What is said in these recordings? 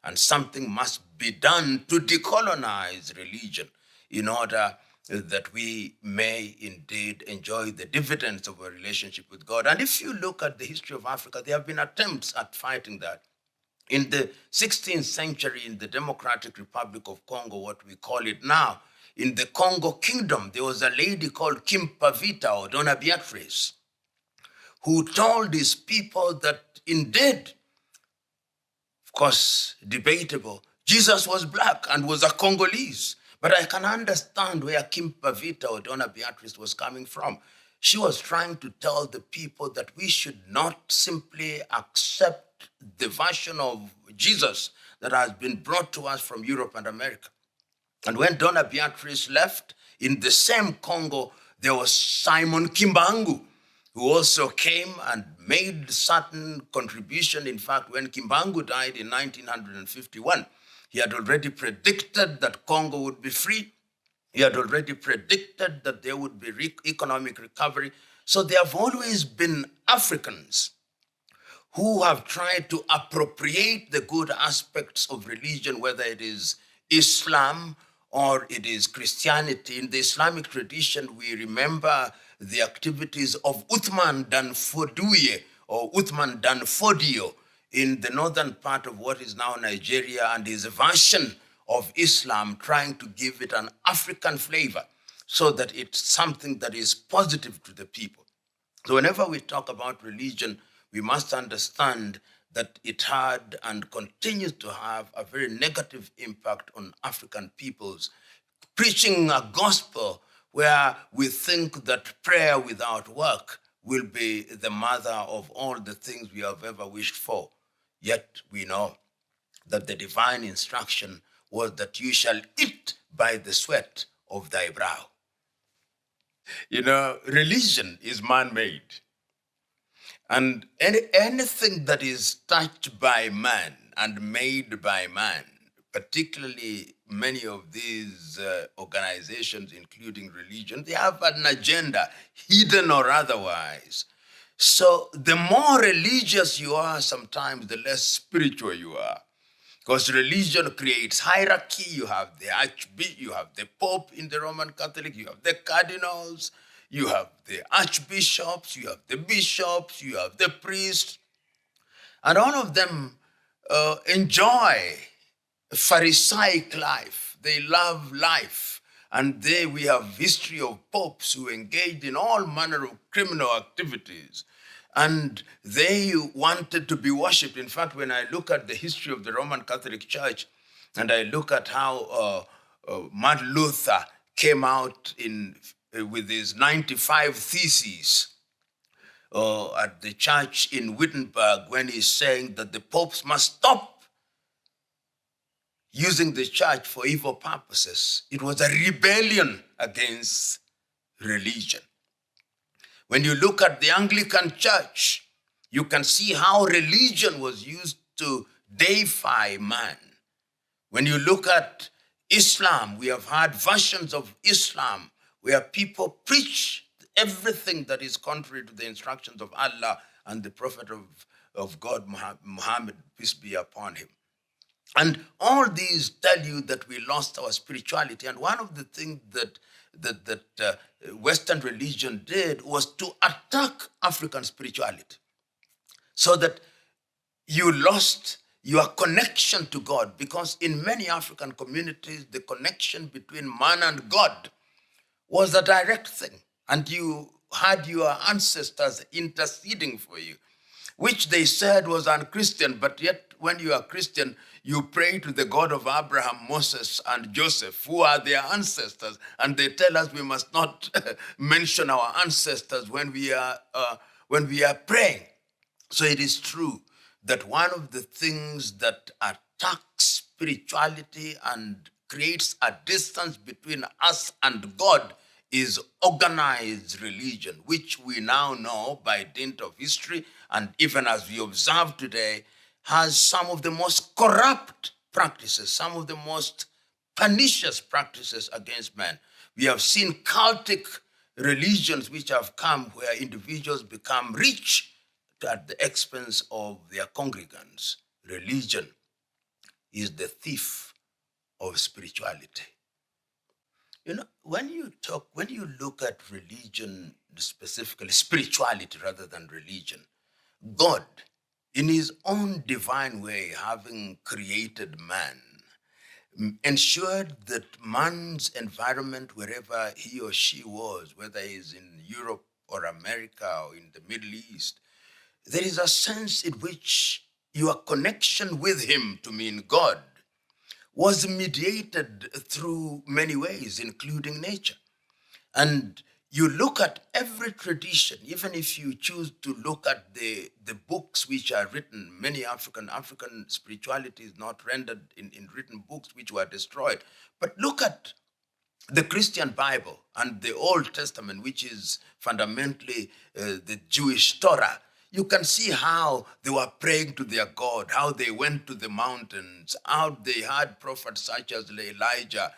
and something must be done to decolonize religion in order that we may indeed enjoy the dividends of a relationship with God. And if you look at the history of Africa, there have been attempts at fighting that. In the 16th century, in the Democratic Republic of Congo, what we call it now, in the Congo Kingdom, there was a lady called Kimpavita or Donna Beatrice, who told his people that indeed, of course, debatable, Jesus was black and was a Congolese. But I can understand where Kimpavita or Donna Beatrice was coming from. She was trying to tell the people that we should not simply accept the version of Jesus that has been brought to us from Europe and America. And when Donna Beatrice left, in the same Congo, there was Simon Kimbangu, who also came and made certain contribution. In fact, when Kimbangu died in 1951, he had already predicted that Congo would be free. He had already predicted that there would be economic recovery. So there have always been Africans who have tried to appropriate the good aspects of religion, whether it is Islam or it is Christianity. In the Islamic tradition, we remember the activities of Uthman Dan Fodio or Uthman Dan Fodio in the northern part of what is now Nigeria, and his version of Islam, trying to give it an African flavor so that it's something that is positive to the people. So whenever we talk about religion, we must understand that it had and continues to have a very negative impact on African peoples, preaching a gospel where we think that prayer without work will be the mother of all the things we have ever wished for. Yet we know that the divine instruction was that you shall eat by the sweat of thy brow. You know, religion is man-made. And anything that is touched by man and made by man, particularly many of these organizations, including religion, they have an agenda, hidden or otherwise. So the more religious you are, sometimes the less spiritual you are. Because religion creates hierarchy. You have the archbishop, you have the Pope in the Roman Catholic, you have the cardinals, you have the archbishops, you have the bishops, you have the priests. And all of them enjoy Pharisaic life. They love life. And we have history of popes who engaged in all manner of criminal activities. And they wanted to be worshipped. In fact, when I look at the history of the Roman Catholic Church, and I look at how Martin Luther came out with his 95 theses at the church in Wittenberg, when he's saying that the popes must stop using the church for evil purposes. It was a rebellion against religion. When you look at the Anglican Church, you can see how religion was used to deify man. When you look at Islam, we have had versions of Islam where people preach everything that is contrary to the instructions of Allah and the Prophet of God, Muhammad, peace be upon him. And all these tell you that we lost our spirituality. And one of the things that Western religion did was to attack African spirituality, so that you lost your connection to God. Because in many African communities, the connection between man and God was a direct thing. And you had your ancestors interceding for you, which they said was unchristian, but yet when you are Christian, you pray to the God of Abraham, Moses, and Joseph, who are their ancestors, and they tell us we must not mention our ancestors when we are praying. So it is true that one of the things that attacks spirituality and creates a distance between us and God is organized religion, which we now know by dint of history, and even as we observe today, has some of the most corrupt practices, some of the most pernicious practices against man. We have seen cultic religions which have come where individuals become rich at the expense of their congregants. Religion is the thief of spirituality. You know, when you look at religion, specifically spirituality rather than religion, God, in his own divine way, having created man, ensured that man's environment, wherever he or she was, whether he's in Europe or America or in the Middle East, there is a sense in which your connection with him, to mean God, was mediated through many ways, including nature. And you look at every tradition, even if you choose to look at the books which are written, many African spirituality is not rendered in written books which were destroyed. But look at the Christian Bible and the Old Testament, which is fundamentally the Jewish Torah. You can see how they were praying to their God, how they went to the mountains, how they had prophets such as Elijah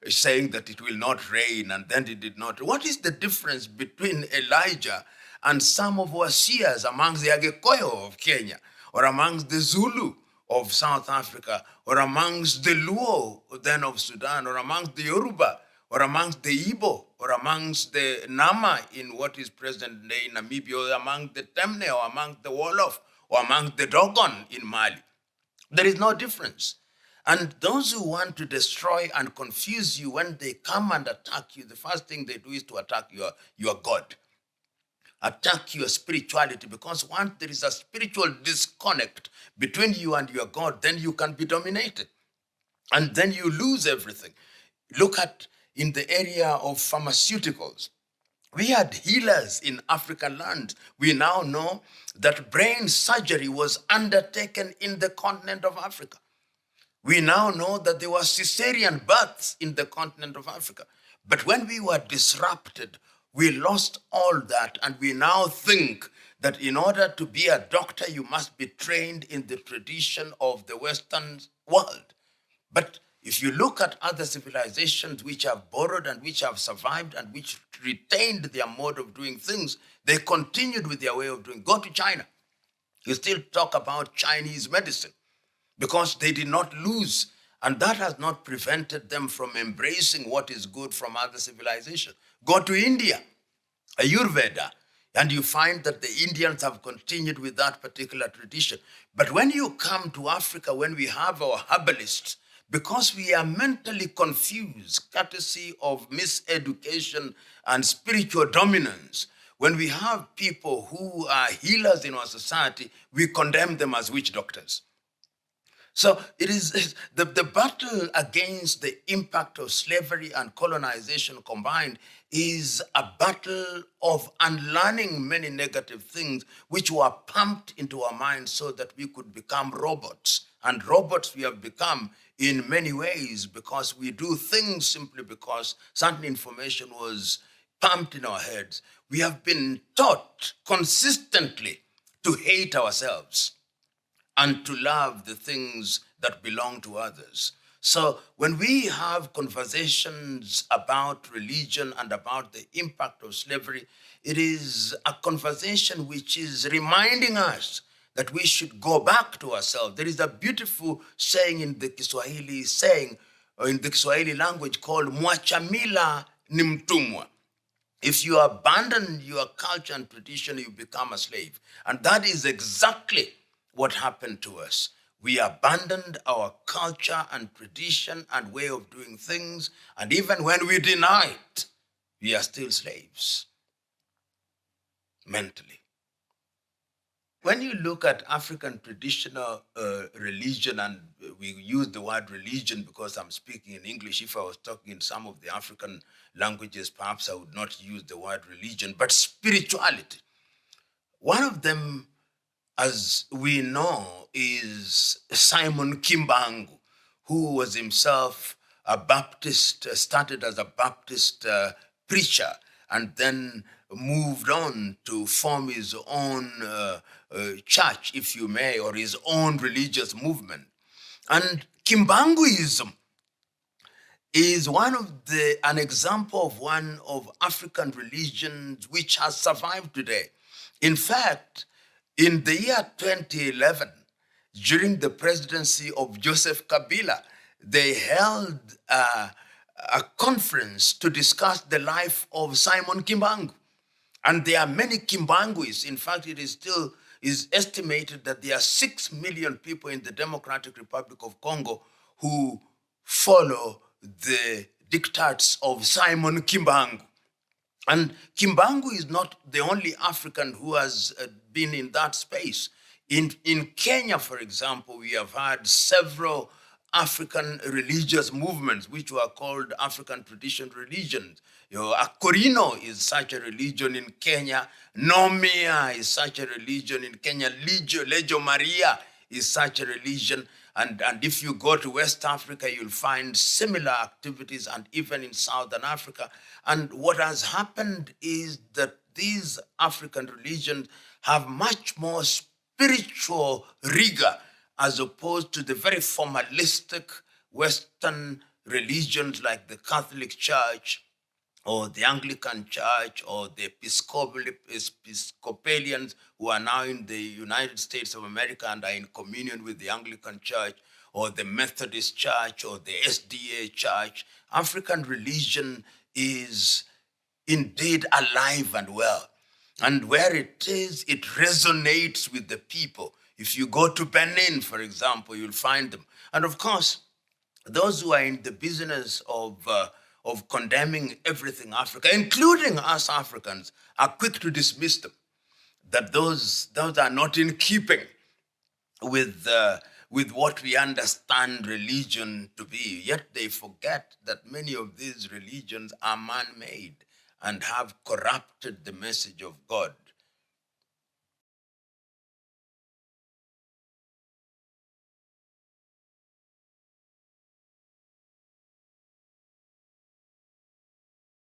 saying that it will not rain, and then it did not. What is the difference between Elijah and some of our seers amongst the Agikuyu of Kenya, or amongst the Zulu of South Africa, or amongst the Luo then of Sudan, or amongst the Yoruba, or amongst the Igbo, or amongst the Nama in what is present-day Namibia, or amongst the Temne, or amongst the Wolof, or amongst the Dogon in Mali? There is no difference. And those who want to destroy and confuse you, when they come and attack you, the first thing they do is to attack your God, attack your spirituality, because once there is a spiritual disconnect between you and your God, then you can be dominated, and then you lose everything. Look at in the area of pharmaceuticals. We had healers in African land. We now know that brain surgery was undertaken in the continent of Africa. We now know that there were cesarean births in the continent of Africa. But when we were disrupted, we lost all that, and we now think that in order to be a doctor, you must be trained in the tradition of the Western world. But if you look at other civilizations which have borrowed and which have survived and which retained their mode of doing things, they continued with their way of doing. Go to China. You still talk about Chinese medicine because they did not lose. And that has not prevented them from embracing what is good from other civilizations. Go to India, Ayurveda, and you find that the Indians have continued with that particular tradition. But when you come to Africa, when we have our herbalists, because we are mentally confused, courtesy of miseducation and spiritual dominance, when we have people who are healers in our society, we condemn them as witch doctors. So it is the battle against the impact of slavery and colonization combined is a battle of unlearning many negative things which were pumped into our minds so that we could become robots. And robots we have become in many ways because we do things simply because certain information was pumped in our heads. We have been taught consistently to hate ourselves and to love the things that belong to others. So when we have conversations about religion and about the impact of slavery, it is a conversation which is reminding us that we should go back to ourselves. There is a beautiful saying in the Kiswahili language called mwachamila ni mtumwa. If you abandon your culture and tradition, you become a slave. And that is exactly what happened to us. We abandoned our culture and tradition and way of doing things. And even when we deny it, we are still slaves mentally. When you look at African traditional religion, and we use the word religion because I'm speaking in English. If I was talking in some of the African languages, perhaps I would not use the word religion, but spirituality. One of them, as we know, is Simon Kimbangu, who was himself a Baptist, started as a Baptist preacher, and then moved on to form his own church, if you may, or his own religious movement. And Kimbanguism is an example of one of African religions which has survived today. In fact, in the year 2011, during the presidency of Joseph Kabila, they held a conference to discuss the life of Simon Kimbangu. And there are many Kimbanguis. In fact, it is estimated that there are 6 million people in the Democratic Republic of Congo who follow the diktats of Simon Kimbangu. And Kimbangu is not the only African who has been in that space. In Kenya, for example, we have had several African religious movements, which were called African tradition religions. Akorino is such a religion in Kenya. Nomia is such a religion in Kenya. Legio Maria is such a religion. And if you go to West Africa, you'll find similar activities, and even in Southern Africa. And what has happened is that these African religions have much more spiritual rigor as opposed to the very formalistic Western religions like the Catholic Church or the Anglican Church or the Episcopalians who are now in the United States of America and are in communion with the Anglican Church, or the Methodist Church or the SDA Church. African religion is indeed alive and well. And where it is, it resonates with the people. If you go to Benin, for example, you'll find them. And of course, those who are in the business of condemning everything Africa, including us Africans, are quick to dismiss them, that those are not in keeping with what we understand religion to be. Yet they forget that many of these religions are man-made and have corrupted the message of God.